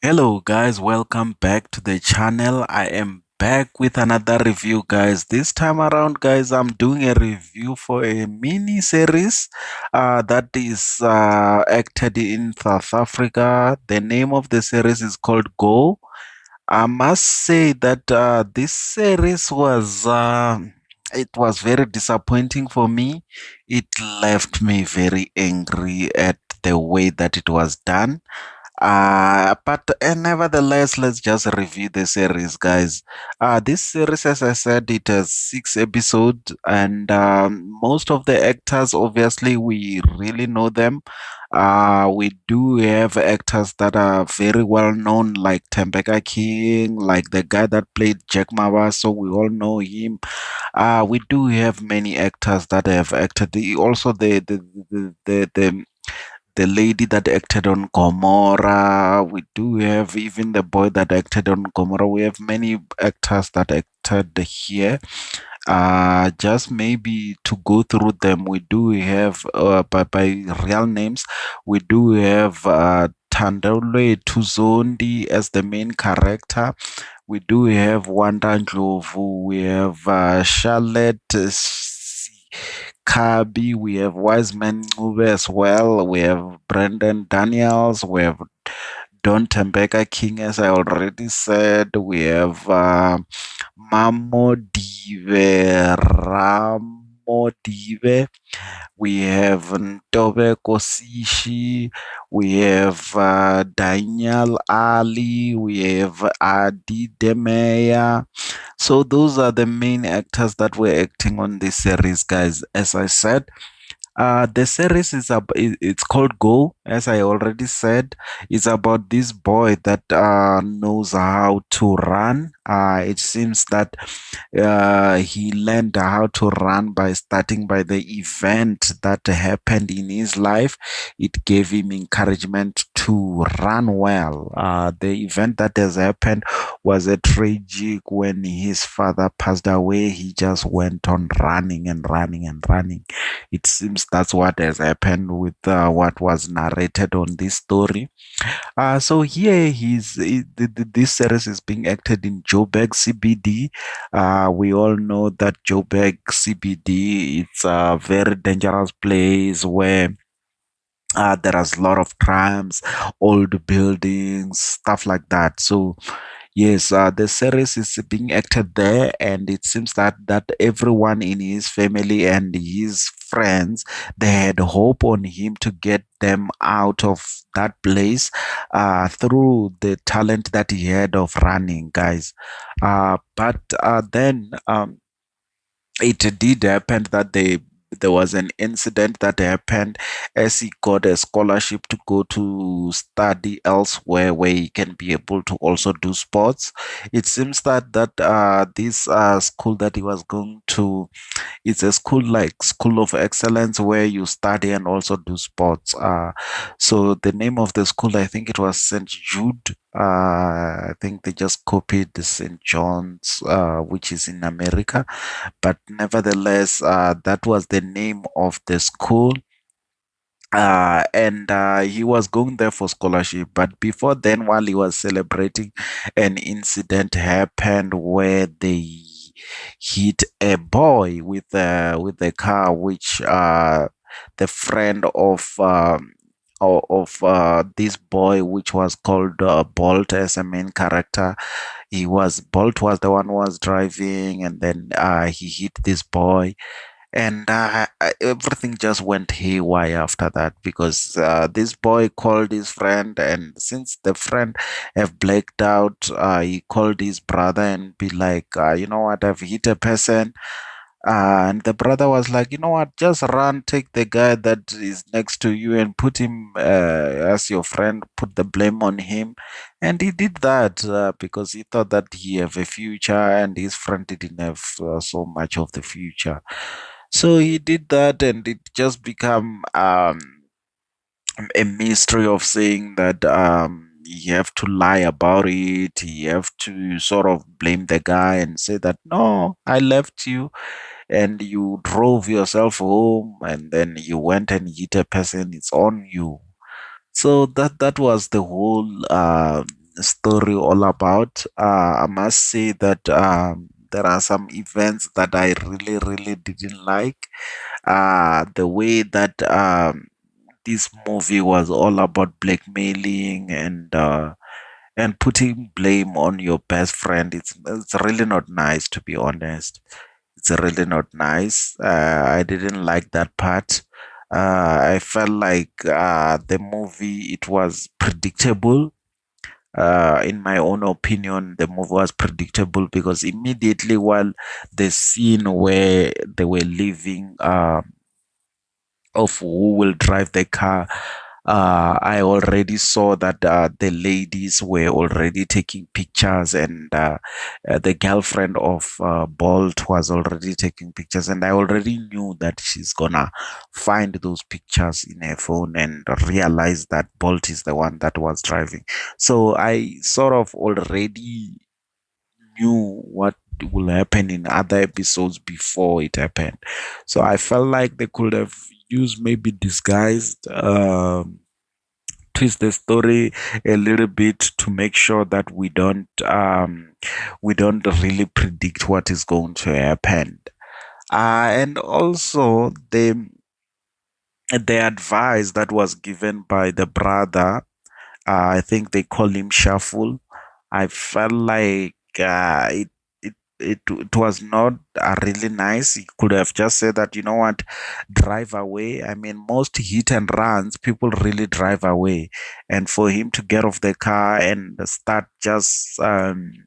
Hello guys, welcome back to the channel. I am back with another review guys. This time around guys, I'm doing a review for a mini series that is acted in South Africa. The name of the series is called Go. I must say that this series was very disappointing for me. It left me very angry at the way that it was done. But nevertheless, let's just review the series, guys. This series, as I said, it has 6 episodes, and most of the actors, obviously, we really know them. We do have actors that are very well known, like Tembeka King, like the guy that played Jack Mawa, so we all know him. We do have many actors that have acted. Also, the lady that acted on Gomorrah. We do have even the boy that acted on Gomorrah. We have many actors that acted here. Just maybe to go through them, we do have by real names, we do have Thandolwe Tuzondi as the main character. We do have Wanda Ndlovu. We have Charlotte Kabi. We have Wiseman Ncube as well. We have Brendan Daniels. We have Don Tembeka King, as I already said. We have Mamo Dive, Ramo Dive. We have Ntobe Kosishi. We have Daniel Ali. We have Adi Demeya. So those are the main actors that were acting on this series, guys. As I said, the series it's called Go, as I already said. It's about this boy that knows how to run. It seems that he learned how to run by starting by the event that happened in his life. It gave him encouragement to run well. The event that has happened was a tragic when his father passed away. He just went on running and running and running. It seems that's what has happened with what was narrated on this story. So here this series is being acted in Joburg CBD. We all know that Joburg CBD, it's a very dangerous place where there is a lot of crimes, old buildings, stuff like that. So yes, the series is being acted there, and it seems that everyone in his family and his friends, they had hope on him to get them out of that place through the talent that he had of running, guys. But then it did happen that there was an incident that happened as he got a scholarship to go to study elsewhere where he can be able to also do sports. It seems that this school that he was going to, it's a school like School of Excellence where you study and also do sports. So the name of the school, I think it was St. Jude. I think they just copied the St. John's, which is in America. But nevertheless, that was the name of the school. And he was going there for scholarship. But before then, while he was celebrating, an incident happened where they hit a boy with a car, which the friend of this boy, which was called Bolt as a main character. Bolt was the one who was driving, and then he hit this boy, and everything just went haywire after that because this boy called his friend, and since the friend have blacked out, he called his brother and be like, you know what, I've hit a person. And the brother was like, you know what, just run, take the guy that is next to you and put him as your friend, put the blame on him. And he did that because he thought that he have a future and his friend didn't have so much of the future. So he did that, and it just become a mystery of saying that you have to lie about it. You have to sort of blame the guy and say that no, I left you and you drove yourself home and then you went and hit a person. It's on you. So that was the whole story all about. I must say that there are some events that I really, really didn't like. The way that this movie was all about blackmailing and putting blame on your best friend. It's really not nice, to be honest. It's really not nice. I didn't like that part. I felt like the movie, it was predictable. In my own opinion, the movie was predictable because immediately while the scene where they were leaving, of who will drive the car, I already saw that the ladies were already taking pictures, and the girlfriend of Bolt was already taking pictures, and I already knew that she's gonna find those pictures in her phone and realize that Bolt is the one that was driving. So I sort of already knew what will happen in other episodes before it happened. So I felt like they could have used maybe disguised twist the story a little bit to make sure that we don't really predict what is going to happen. And also the advice that was given by the brother, I think they call him Shuffle. I felt like it was not really nice. He could have just said that, you know what, drive away. I mean, most hit and runs, people really drive away. And for him to get off the car and start just running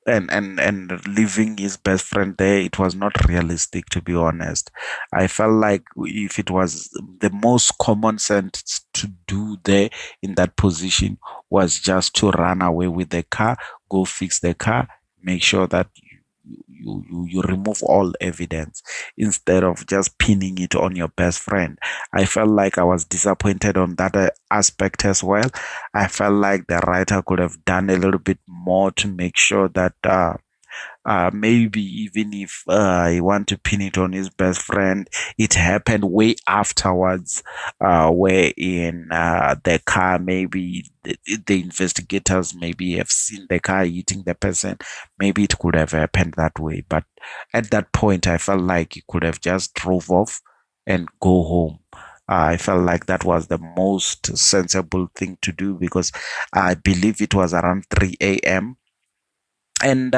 and leaving his best friend there, it was not realistic, to be honest. I felt like if it was the most common sense to do there in that position was just to run away with the car, go fix the car, make sure that you remove all evidence instead of just pinning it on your best friend. I felt like I was disappointed on that aspect as well. I felt like the writer could have done a little bit more to make sure that maybe even if I want to pin it on his best friend, it happened way afterwards, where in the car, maybe the investigators maybe have seen the car hitting the person. Maybe it could have happened that way. But at that point, I felt like he could have just drove off and go home. I felt like that was the most sensible thing to do because I believe it was around 3 a.m. And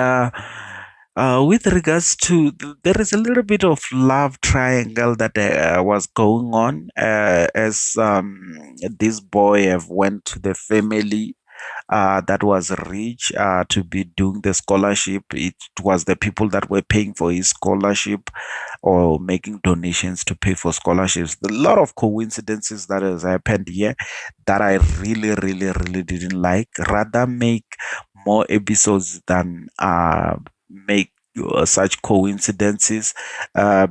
with regards to, there is a little bit of love triangle that was going on as this boy have went to the family that was rich to be doing the scholarship. It was the people that were paying for his scholarship or making donations to pay for scholarships. A lot of coincidences that has happened here that I really, really, really didn't like. Rather make more episodes than make such coincidences,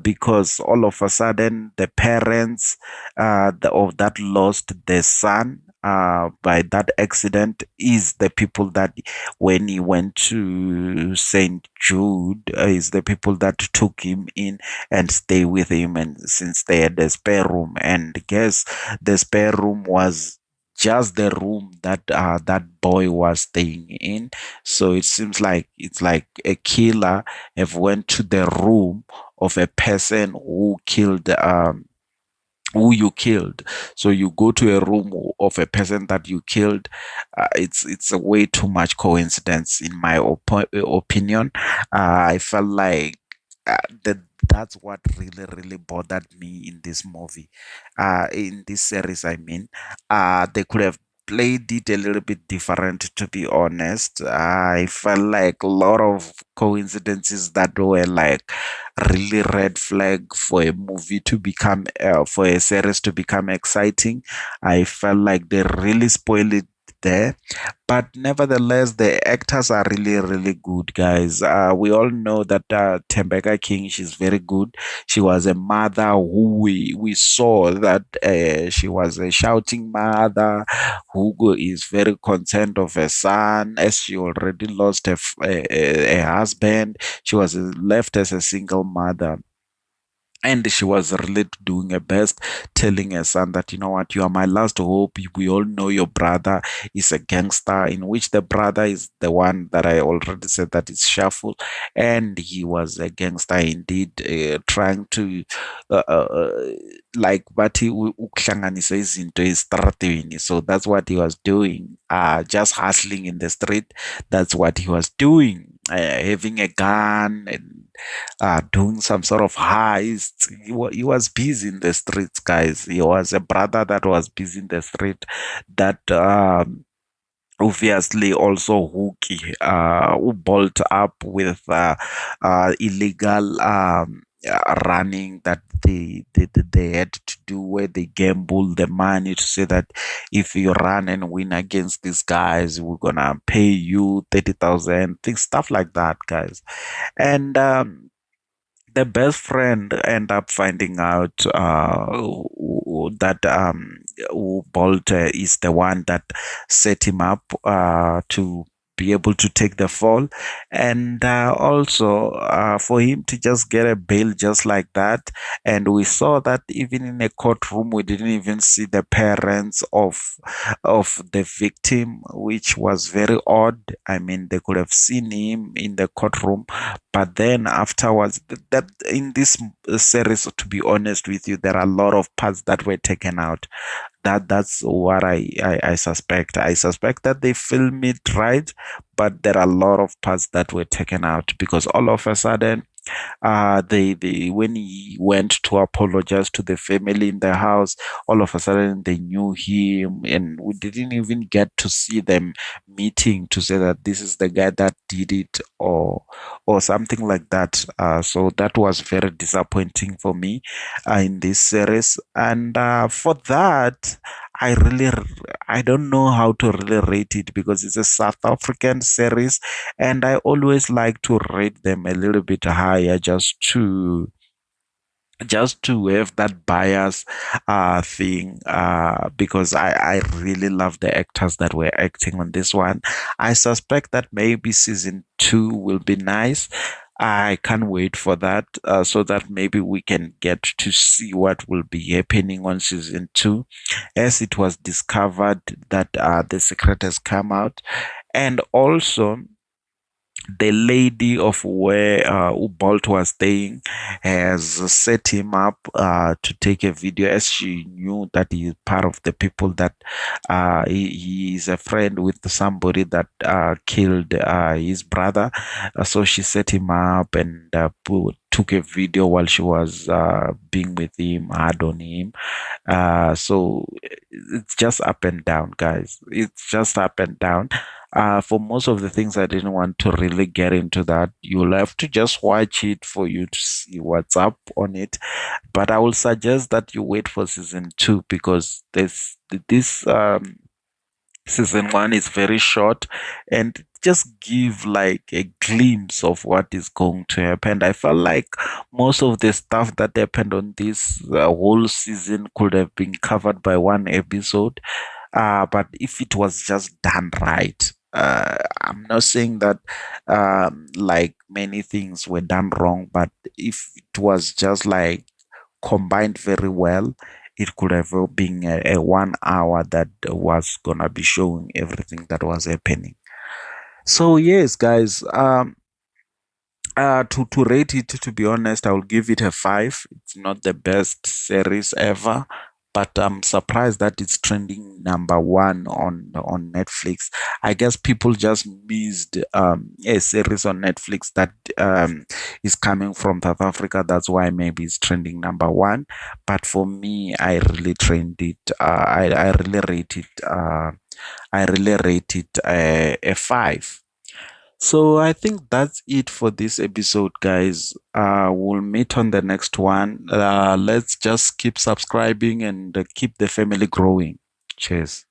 because all of a sudden the parents of that lost their son by that accident is the people that when he went to St. Jude is the people that took him in and stay with him, and since they had a spare room, and guess the spare room was just the room that that boy was staying in. So it seems like it's like a killer have went to the room of a person who you killed. So you go to a room of a person that you killed. It's a way too much coincidence in my opinion. I felt like that that's what really, really bothered me in this movie, in this series. I mean, they could have played it a little bit different, to be honest. I felt like a lot of coincidences that were like really red flag for a movie to become for a series to become exciting. I felt like they really spoiled it there, but nevertheless the actors are really, really good, guys. We all know that Tembeka King, she's very good. She was a mother who we saw that she was a shouting mother who is very concerned of her son, as she already lost a husband. She was left as a single mother, and she was really doing her best, telling her son that, you know what, you are my last hope. We all know your brother is a gangster, in which the brother is the one that I already said that is Shuffle. And he was a gangster indeed, trying to, uh, uh, uh, like, bathi ukuhlanganisa izinto ezitratweni. So that's what he was doing, just hustling in the street. That's what he was doing, having a gun and doing some sort of heist. He was busy in the streets, guys. He was a brother that was busy in the street, that obviously also hooky, who bolt up with illegal running that they had to do, where they gamble the money to say that if you run and win against these guys, we're gonna pay you 30,000, things, stuff like that, guys. And the best friend end up finding out that Bolt is the one that set him up to be able to take the fall, and also for him to just get a bail just like that. And we saw that even in a courtroom, we didn't even see the parents of the victim, which was very odd. I mean, they could have seen him in the courtroom, but then afterwards, that in this series, to be honest with you, there are a lot of parts that were taken out. That's what I suspect. I suspect that they film it right, but there are a lot of parts that were taken out, because all of a sudden, they when he went to apologize to the family in the house, all of a sudden they knew him, and we didn't even get to see them meeting to say that this is the guy that did it, or something like that. So that was very disappointing for me in this series. And for that, I really, I don't know how to really rate it, because it's a South African series, and I always like to rate them a little bit higher, just to have that bias thing, because I really love the actors that were acting on this one. I suspect that maybe season 2 will be nice. I can't wait for that, so that maybe we can get to see what will be happening on season 2, as it was discovered that the secret has come out. And also, the lady of where Bolt was staying has set him up to take a video, as she knew that he is part of the people that he is a friend with somebody that killed his brother. So she set him up and took a video while she was being with him, hard on him. So it's just up and down, guys. It's just up and down. For most of the things, I didn't want to really get into that. You'll have to just watch it for you to see what's up on it. But I will suggest that you wait for season 2, because this season 1 is very short, and just give like a glimpse of what is going to happen. I felt like most of the stuff that happened on this whole season could have been covered by one episode, but if it was just done right, I'm not saying that like many things were done wrong, but if it was just like combined very well, it could have been a 1 hour that was gonna be showing everything that was happening. So yes, guys, to rate it, to be honest, I will give it a 5. It's not the best series ever, but I'm surprised that it's trending number 1 on Netflix. I guess people just missed a series on Netflix that is coming from South Africa. That's why maybe it's trending number 1. But for me, I really trend it. I really rate it. I really rate it a 5. So I think that's it for this episode, guys. We'll meet on the next one. Let's just keep subscribing and keep the family growing. Cheers.